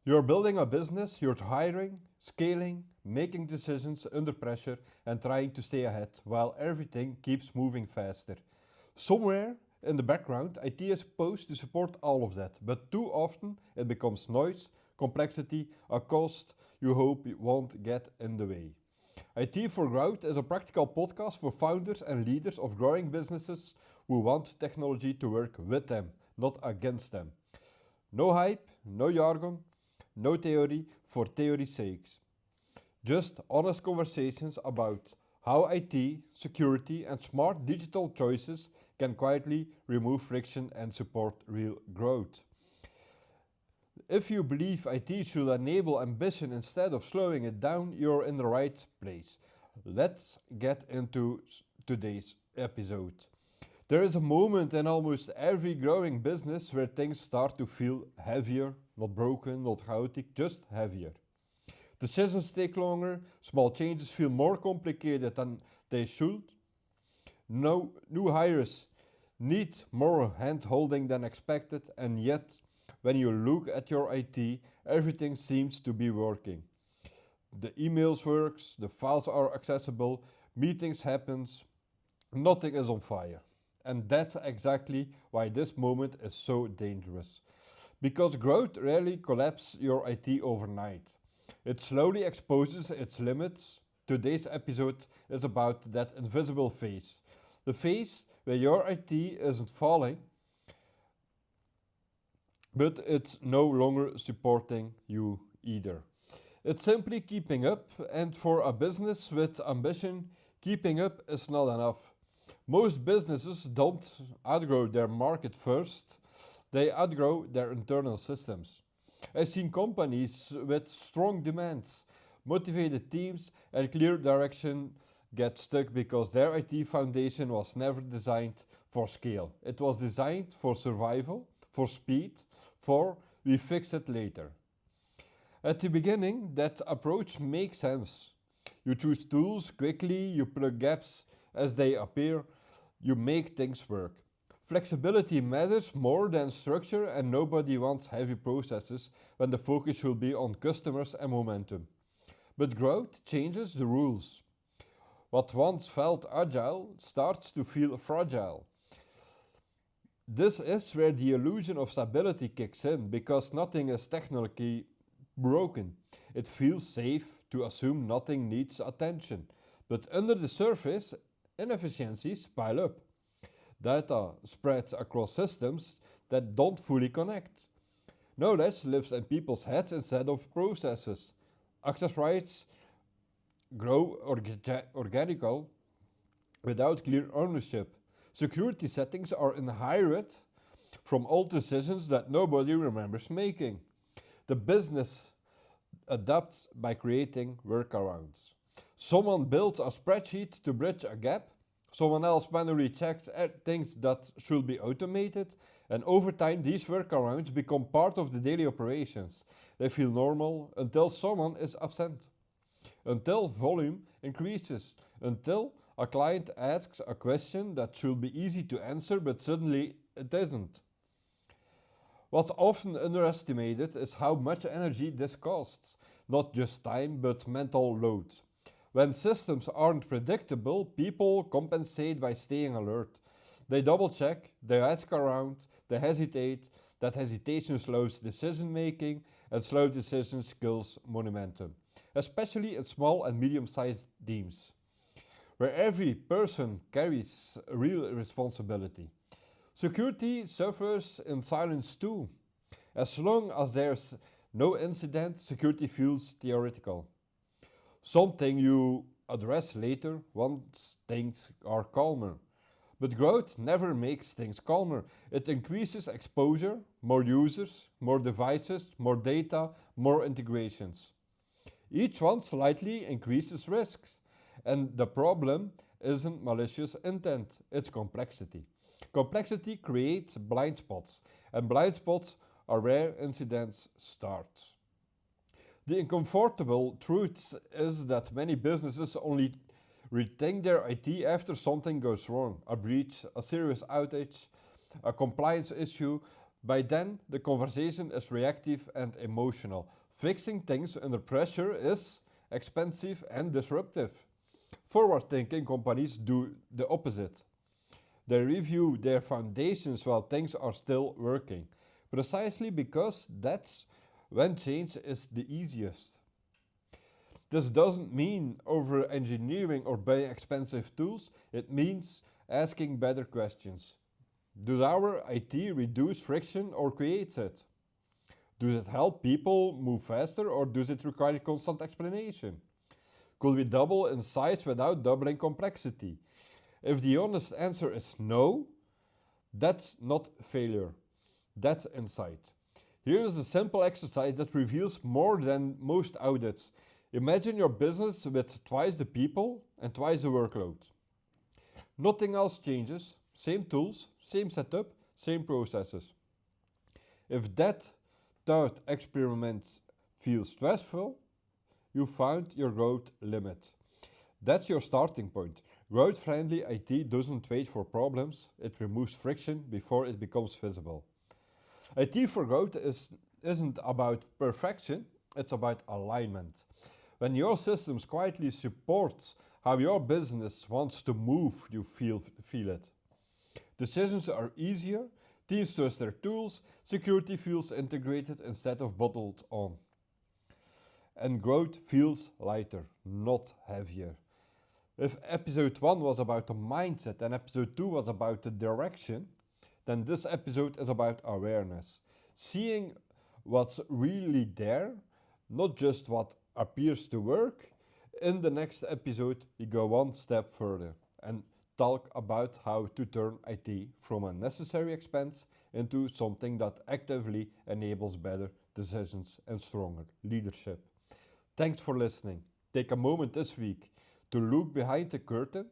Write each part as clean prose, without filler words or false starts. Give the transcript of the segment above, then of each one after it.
You're building a business, you're hiring, scaling, making decisions under pressure, and trying to stay ahead while everything keeps moving faster. Somewhere in the background, IT is supposed to support all of that, but too often it becomes noise, complexity, a cost you hope it won't get in the way. IT for Growth is a practical podcast for founders and leaders of growing businesses who want technology to work with them, not against them. No hype, no jargon, no theory for theory's sake. Just honest conversations about how IT, security, and smart digital choices can quietly remove friction and support real growth. If you believe IT should enable ambition instead of slowing it down, you're in the right place. Let's get into today's episode. There is a moment in almost every growing business where things start to feel heavier, not broken, not chaotic, just heavier. Decisions take longer, small changes feel more complicated than they should. No new hires need more hand holding than expected, and yet, when you look at your IT, everything seems to be working. The emails works, the files are accessible, meetings happens, nothing is on fire. And that's exactly why this moment is so dangerous. Because growth rarely collapses your IT overnight. It slowly exposes its limits. Today's episode is about that invisible phase. The phase where your IT isn't falling, but it's no longer supporting you either. It's simply keeping up, and for a business with ambition, keeping up is not enough. Most businesses don't outgrow their market first, they outgrow their internal systems. I've seen companies with strong demands, motivated teams, and clear direction get stuck because their IT foundation was never designed for scale. It was designed for survival, for speed, for we fix it later. At the beginning, that approach makes sense. You choose tools quickly, you plug gaps as they appear, you make things work. Flexibility matters more than structure, and nobody wants heavy processes when the focus should be on customers and momentum. But growth changes the rules. What once felt agile starts to feel fragile. This is where the illusion of stability kicks in because nothing is technically broken. It feels safe to assume nothing needs attention. But under the surface, inefficiencies pile up. Data spreads across systems that don't fully connect. Knowledge lives in people's heads instead of processes. Access rights grow organically without clear ownership. Security settings are inherited from old decisions that nobody remembers making. The business adapts by creating workarounds. Someone builds a spreadsheet to bridge a gap, someone else manually checks things that should be automated, and over time these workarounds become part of the daily operations. They feel normal until someone is absent, until volume increases, until a client asks a question that should be easy to answer but suddenly it isn't. What's often underestimated is how much energy this costs, not just time but mental load. When systems aren't predictable, people compensate by staying alert. They double check, they ask around, they hesitate. That hesitation slows decision making, and slow decisions kills momentum, especially in small and medium sized teams, where every person carries real responsibility. Security suffers in silence too. As long as there's no incident, security feels theoretical. Something you address later once things are calmer. But growth never makes things calmer. It increases exposure, more users, more devices, more data, more integrations. Each one slightly increases risks. And the problem isn't malicious intent, it's complexity. Complexity creates blind spots, and blind spots are where incidents start. The uncomfortable truth is that many businesses only rethink their IT after something goes wrong, a breach, a serious outage, a compliance issue. By then, the conversation is reactive and emotional. Fixing things under pressure is expensive and disruptive. Forward thinking companies do the opposite. They review their foundations while things are still working, precisely because that's when change is the easiest. This doesn't mean over engineering or buying expensive tools, it means asking better questions. Does our IT reduce friction or creates it? Does it help people move faster or does it require constant explanation? Could we double in size without doubling complexity? If the honest answer is no, that's not failure, that's insight. Here is a simple exercise that reveals more than most audits. Imagine your business with twice the people and twice the workload. Nothing else changes, same tools, same setup, same processes. If that thought experiment feels stressful, you found your growth limit. That's your starting point. Growth friendly IT doesn't wait for problems, it removes friction before it becomes visible. IT for growth isn't about perfection, it's about alignment. When your systems quietly support how your business wants to move, you feel it. Decisions are easier, teams trust their tools, security feels integrated instead of bottled on. And growth feels lighter, not heavier. If episode 1 was about the mindset and episode 2 was about the direction, then this episode is about awareness. Seeing what's really there, not just what appears to work. In the next episode, we go one step further and talk about how to turn IT from a necessary expense into something that actively enables better decisions and stronger leadership. Thanks for listening. Take a moment this week to look behind the curtain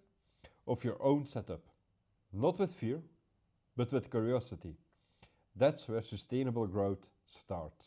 of your own setup. Not with fear, but with curiosity. That's where sustainable growth starts.